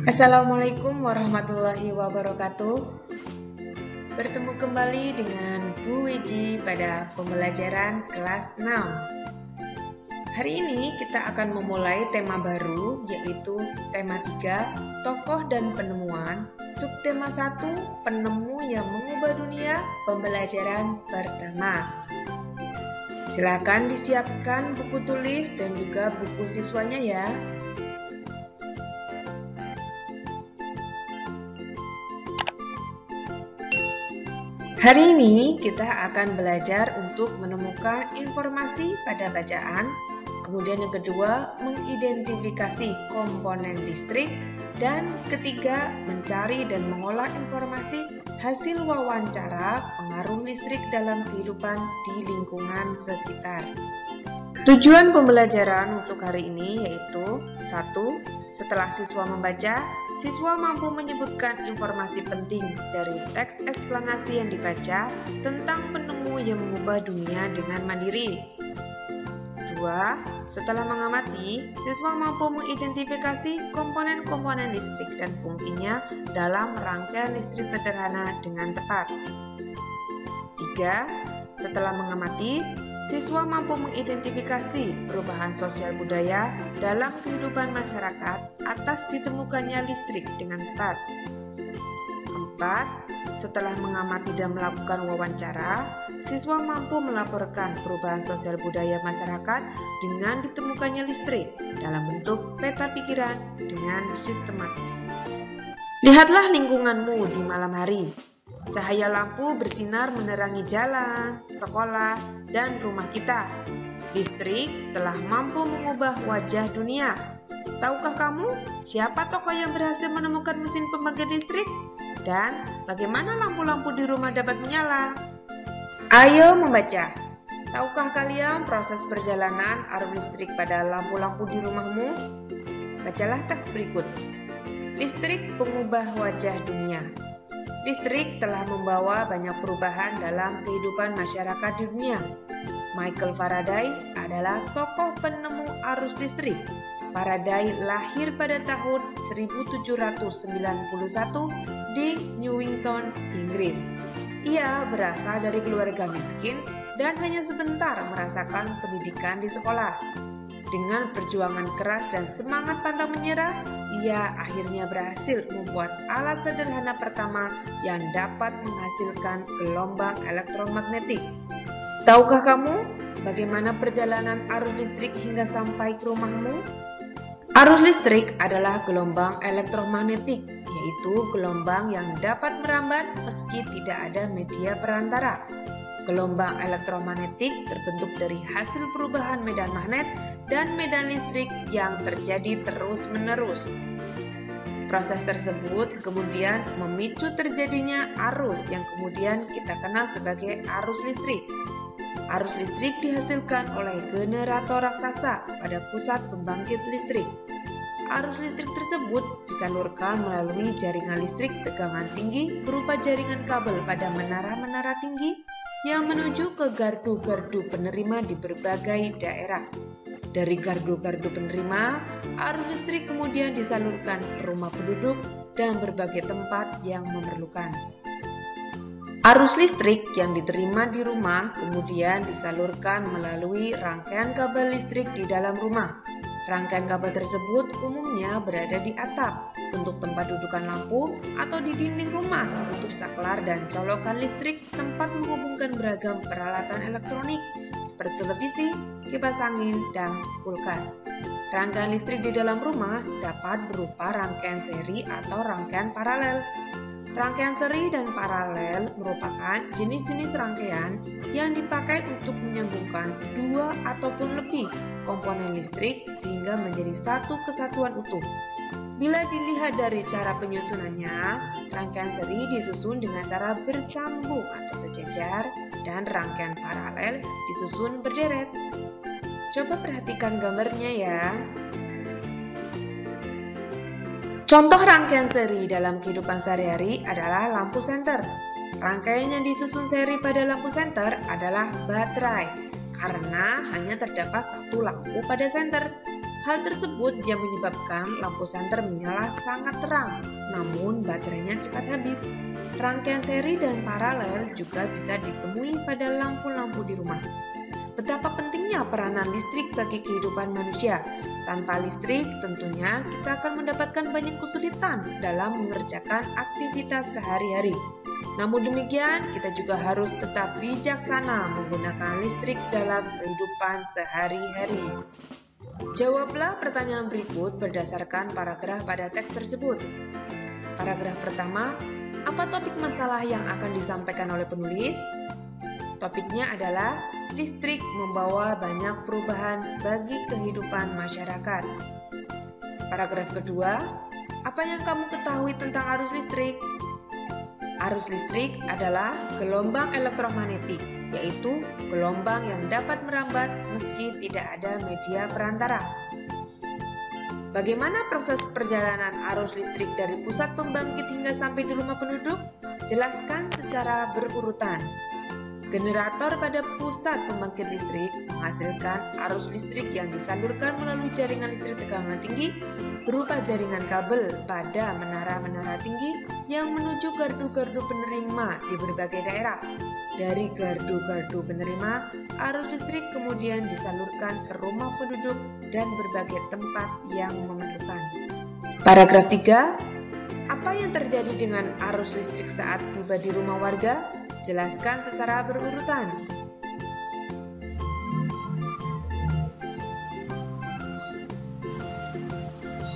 Assalamualaikum warahmatullahi wabarakatuh. Bertemu kembali dengan Bu Wiji pada pembelajaran kelas 6. Hari ini kita akan memulai tema baru, yaitu tema 3, tokoh dan penemuan. Subtema 1, penemu yang mengubah dunia, pembelajaran pertama. Silakan disiapkan buku tulis dan juga buku siswanya ya. Hari ini kita akan belajar untuk menemukan informasi pada bacaan, kemudian yang kedua mengidentifikasi komponen listrik, dan ketiga mencari dan mengolah informasi hasil wawancara pengaruh listrik dalam kehidupan di lingkungan sekitar. Tujuan pembelajaran untuk hari ini yaitu 1. Setelah siswa membaca, siswa mampu menyebutkan informasi penting dari teks eksplanasi yang dibaca tentang penemu yang mengubah dunia dengan mandiri. 2. Setelah mengamati, siswa mampu mengidentifikasi komponen-komponen listrik dan fungsinya dalam rangkaian listrik sederhana dengan tepat. 3. Setelah mengamati, siswa mampu mengidentifikasi perubahan sosial budaya dalam kehidupan masyarakat atas ditemukannya listrik dengan tepat. 4. Setelah mengamati dan melakukan wawancara, siswa mampu melaporkan perubahan sosial budaya masyarakat dengan ditemukannya listrik dalam bentuk peta pikiran dengan sistematis. Lihatlah lingkunganmu di malam hari. Cahaya lampu bersinar menerangi jalan, sekolah, dan rumah kita. Listrik telah mampu mengubah wajah dunia. Tahukah kamu siapa tokoh yang berhasil menemukan mesin pembangkit listrik? Dan bagaimana lampu-lampu di rumah dapat menyala? Ayo membaca. Tahukah kalian proses perjalanan arus listrik pada lampu-lampu di rumahmu? Bacalah teks berikut. Listrik pengubah wajah dunia. Listrik telah membawa banyak perubahan dalam kehidupan masyarakat di dunia. Michael Faraday adalah tokoh penemu arus listrik. Faraday lahir pada tahun 1791 di Newington, Inggris. Ia berasal dari keluarga miskin dan hanya sebentar merasakan pendidikan di sekolah. Dengan perjuangan keras dan semangat pantang menyerah, ia akhirnya berhasil membuat alat sederhana pertama yang dapat menghasilkan gelombang elektromagnetik. Tahukah kamu bagaimana perjalanan arus listrik hingga sampai ke rumahmu? Arus listrik adalah gelombang elektromagnetik, yaitu gelombang yang dapat merambat meski tidak ada media perantara. Gelombang elektromagnetik terbentuk dari hasil perubahan medan magnet dan medan listrik yang terjadi terus-menerus. Proses tersebut kemudian memicu terjadinya arus yang kemudian kita kenal sebagai arus listrik. Arus listrik dihasilkan oleh generator raksasa pada pusat pembangkit listrik. Arus listrik tersebut disalurkan melalui jaringan listrik tegangan tinggi berupa jaringan kabel pada menara-menara tinggi yang menuju ke gardu-gardu penerima di berbagai daerah. Dari gardu-gardu penerima, arus listrik kemudian disalurkan ke rumah penduduk dan berbagai tempat yang memerlukan. Arus listrik yang diterima di rumah kemudian disalurkan melalui rangkaian kabel listrik di dalam rumah. Rangkaian kabel tersebut umumnya berada di atap untuk tempat dudukan lampu atau di dinding rumah untuk saklar dan colokan listrik tempat menghubungkan beragam peralatan elektronik seperti televisi, kipas angin, dan kulkas. Rangkaian listrik di dalam rumah dapat berupa rangkaian seri atau rangkaian paralel. Rangkaian seri dan paralel merupakan jenis-jenis rangkaian yang dipakai untuk menyambungkan dua ataupun lebih komponen listrik sehingga menjadi satu kesatuan utuh. Bila dilihat dari cara penyusunannya, rangkaian seri disusun dengan cara bersambung atau sejajar dan rangkaian paralel disusun berderet. Coba perhatikan gambarnya ya. Contoh rangkaian seri dalam kehidupan sehari-hari adalah lampu senter. Rangkaian yang disusun seri pada lampu senter adalah baterai, karena hanya terdapat satu lampu pada senter. Hal tersebut yang menyebabkan lampu senter menyala sangat terang, namun baterainya cepat habis. Rangkaian seri dan paralel juga bisa ditemui pada lampu-lampu di rumah. Betapa pentingnya peranan listrik bagi kehidupan manusia. Tanpa listrik, tentunya kita akan mendapatkan banyak kesulitan dalam mengerjakan aktivitas sehari-hari. Namun demikian, kita juga harus tetap bijaksana menggunakan listrik dalam kehidupan sehari-hari. Jawablah pertanyaan berikut berdasarkan paragraf pada teks tersebut. Paragraf pertama, apa topik masalah yang akan disampaikan oleh penulis? Topiknya adalah listrik membawa banyak perubahan bagi kehidupan masyarakat. Paragraf kedua, apa yang kamu ketahui tentang arus listrik? Arus listrik adalah gelombang elektromagnetik, yaitu gelombang yang dapat merambat meski tidak ada media perantara. Bagaimana proses perjalanan arus listrik dari pusat pembangkit hingga sampai di rumah penduduk? Jelaskan secara berurutan. Generator pada pusat pembangkit listrik menghasilkan arus listrik yang disalurkan melalui jaringan listrik tegangan tinggi berupa jaringan kabel pada menara-menara tinggi yang menuju gardu-gardu penerima di berbagai daerah. Dari gardu-gardu penerima, arus listrik kemudian disalurkan ke rumah penduduk dan berbagai tempat yang memerlukan. Paragraf 3. Apa yang terjadi dengan arus listrik saat tiba di rumah warga? Jelaskan secara berurutan.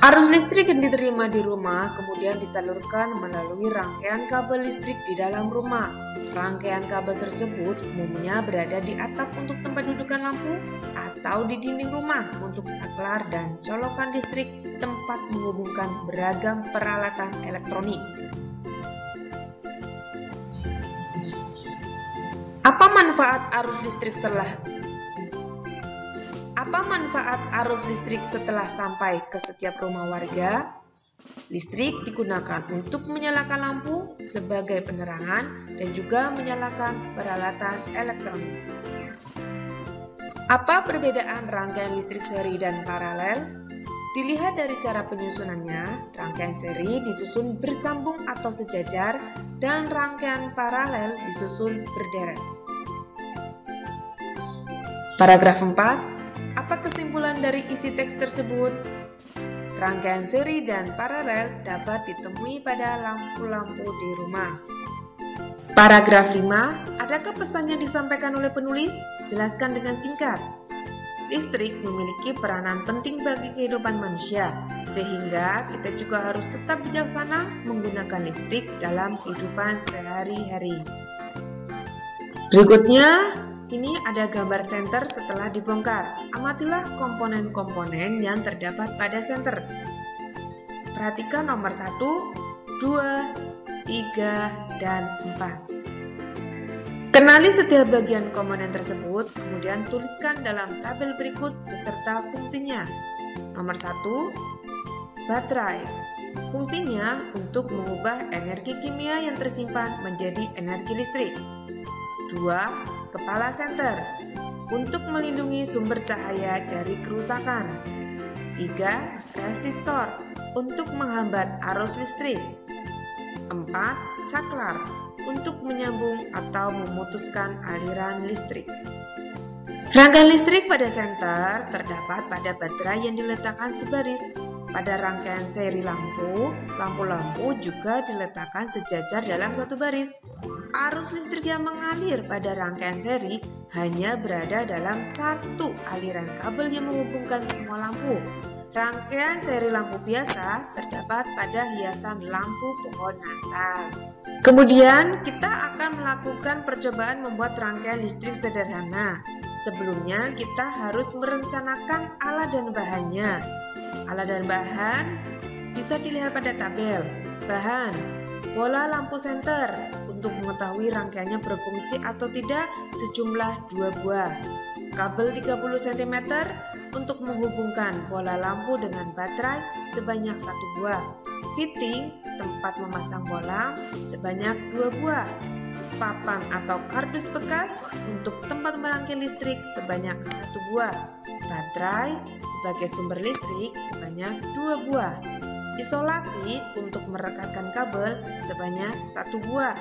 Arus listrik yang diterima di rumah kemudian disalurkan melalui rangkaian kabel listrik di dalam rumah. Rangkaian kabel tersebut umumnya berada di atap untuk tempat dudukan lampu atau di dinding rumah untuk saklar dan colokan listrik tempat menghubungkan beragam peralatan elektronik. Apa manfaat arus listrik setelah sampai ke setiap rumah warga? Listrik digunakan untuk menyalakan lampu sebagai penerangan dan juga menyalakan peralatan elektronik. Apa perbedaan rangkaian listrik seri dan paralel? Dilihat dari cara penyusunannya, rangkaian seri disusun bersambung atau sejajar dan rangkaian paralel disusun berderet. Paragraf 4. Apa kesimpulan dari isi teks tersebut? Rangkaian seri dan paralel dapat ditemui pada lampu-lampu di rumah. Paragraf 5. Adakah pesan yang disampaikan oleh penulis? Jelaskan dengan singkat. Listrik memiliki peranan penting bagi kehidupan manusia, sehingga kita juga harus tetap bijaksana menggunakan listrik dalam kehidupan sehari-hari. Berikutnya, ini ada gambar senter setelah dibongkar. Amatilah komponen-komponen yang terdapat pada senter. Perhatikan nomor 1, 2, 3, dan 4. Kenali setiap bagian komponen tersebut, kemudian tuliskan dalam tabel berikut beserta fungsinya. Nomor 1, baterai. Fungsinya untuk mengubah energi kimia yang tersimpan menjadi energi listrik. 2, kepala senter. Untuk melindungi sumber cahaya dari kerusakan. 3, resistor. Untuk menghambat arus listrik. 4, saklar. Untuk menyambung atau memutuskan aliran listrik. Rangkaian listrik pada senter terdapat pada baterai yang diletakkan sebaris. Pada rangkaian seri lampu-lampu juga diletakkan sejajar dalam satu baris. Arus listrik yang mengalir pada rangkaian seri hanya berada dalam satu aliran kabel yang menghubungkan semua lampu. Rangkaian seri lampu biasa terdapat pada hiasan lampu pohon Natal. Kemudian kita akan melakukan percobaan membuat rangkaian listrik sederhana. Sebelumnya kita harus merencanakan alat dan bahannya. Alat dan bahan bisa dilihat pada tabel. Bahan, bola lampu senter. Untuk mengetahui rangkaiannya berfungsi atau tidak, sejumlah 2 buah. Kabel 30 cm untuk menghubungkan bola lampu dengan baterai sebanyak 1 buah. Fitting tempat memasang bola sebanyak 2 buah. Papan atau kardus bekas untuk tempat merangkai listrik sebanyak 1 buah. Baterai sebagai sumber listrik sebanyak 2 buah. Isolasi untuk merekatkan kabel sebanyak 1 buah.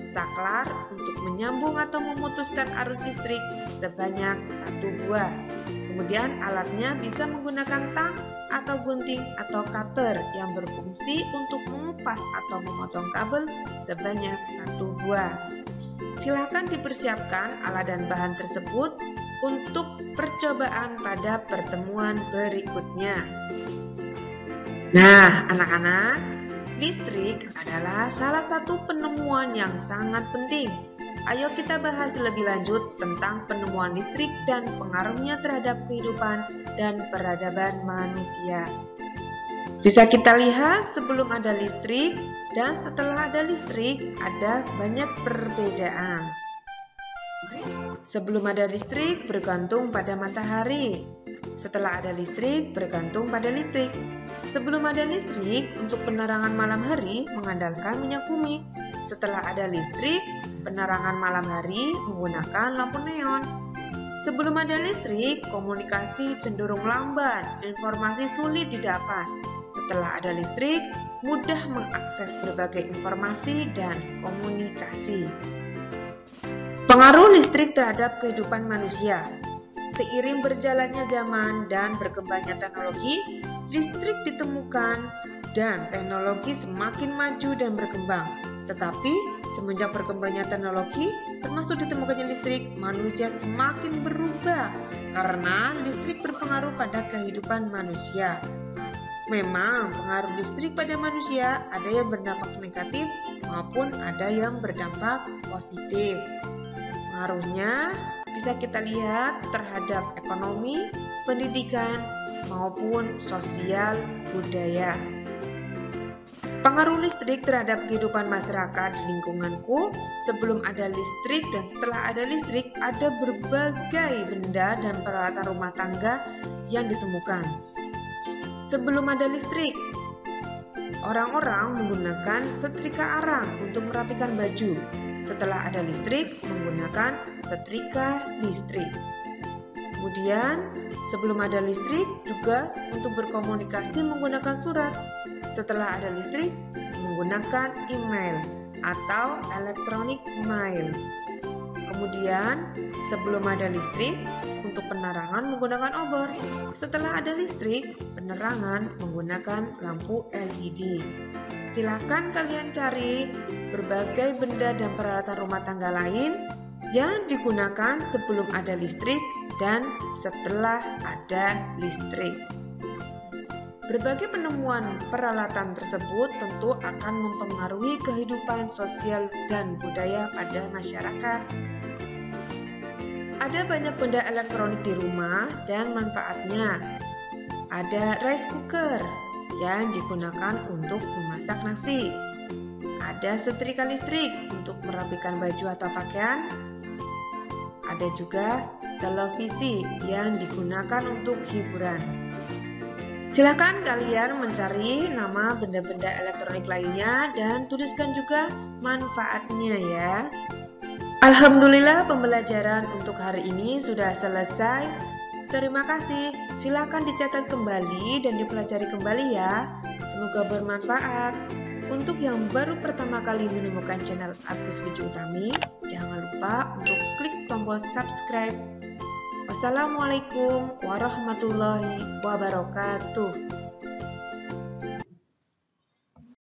Saklar untuk menyambung atau memutuskan arus listrik sebanyak 1 buah. Kemudian alatnya bisa menggunakan tang atau gunting atau cutter yang berfungsi untuk mengupas atau memotong kabel sebanyak 1 buah. Silakan dipersiapkan alat dan bahan tersebut untuk percobaan pada pertemuan berikutnya. Nah, anak-anak, listrik adalah salah satu penemuan yang sangat penting. Ayo kita bahas lebih lanjut tentang penemuan listrik dan pengaruhnya terhadap kehidupan dan peradaban manusia. Bisa kita lihat sebelum ada listrik dan setelah ada listrik ada banyak perbedaan. Sebelum ada listrik bergantung pada matahari. Setelah ada listrik bergantung pada listrik. Sebelum ada listrik, untuk penerangan malam hari mengandalkan minyak bumi. Setelah ada listrik, penerangan malam hari menggunakan lampu neon. Sebelum ada listrik, komunikasi cenderung lamban, informasi sulit didapat. Setelah ada listrik, mudah mengakses berbagai informasi dan komunikasi. Pengaruh listrik terhadap kehidupan manusia. Seiring berjalannya zaman dan berkembangnya teknologi, listrik ditemukan dan teknologi semakin maju dan berkembang. Tetapi, semenjak berkembangnya teknologi, termasuk ditemukannya listrik, manusia semakin berubah karena listrik berpengaruh pada kehidupan manusia. Memang, pengaruh listrik pada manusia ada yang berdampak negatif maupun ada yang berdampak positif. Pengaruhnya bisa kita lihat terhadap ekonomi, pendidikan, maupun sosial budaya. Pengaruh listrik terhadap kehidupan masyarakat di lingkunganku. Sebelum ada listrik dan setelah ada listrik, ada berbagai benda dan peralatan rumah tangga yang ditemukan. Sebelum ada listrik, orang-orang menggunakan setrika arang untuk merapikan baju. Setelah ada listrik, menggunakan setrika listrik. Kemudian, sebelum ada listrik juga untuk berkomunikasi menggunakan surat. Setelah ada listrik, menggunakan email atau electronic mail. Kemudian, sebelum ada listrik, untuk penerangan menggunakan obor. Setelah ada listrik, penerangan menggunakan lampu LED. Silakan kalian cari berbagai benda dan peralatan rumah tangga lain yang digunakan sebelum ada listrik dan setelah ada listrik. Berbagai penemuan peralatan tersebut tentu akan mempengaruhi kehidupan sosial dan budaya pada masyarakat. Ada banyak benda elektronik di rumah dan manfaatnya. Ada rice cooker yang digunakan untuk memasak nasi. Ada setrika listrik untuk merapikan baju atau pakaian. Ada juga televisi yang digunakan untuk hiburan. Silakan kalian mencari nama benda-benda elektronik lainnya dan tuliskan juga manfaatnya ya. Alhamdulillah pembelajaran untuk hari ini sudah selesai. Terima kasih. Silakan dicatat kembali dan dipelajari kembali ya. Semoga bermanfaat. Untuk yang baru pertama kali menemukan channel Agus Wiji Utami, jangan lupa untuk klik tombol subscribe. Wassalamualaikum warahmatullahi wabarakatuh.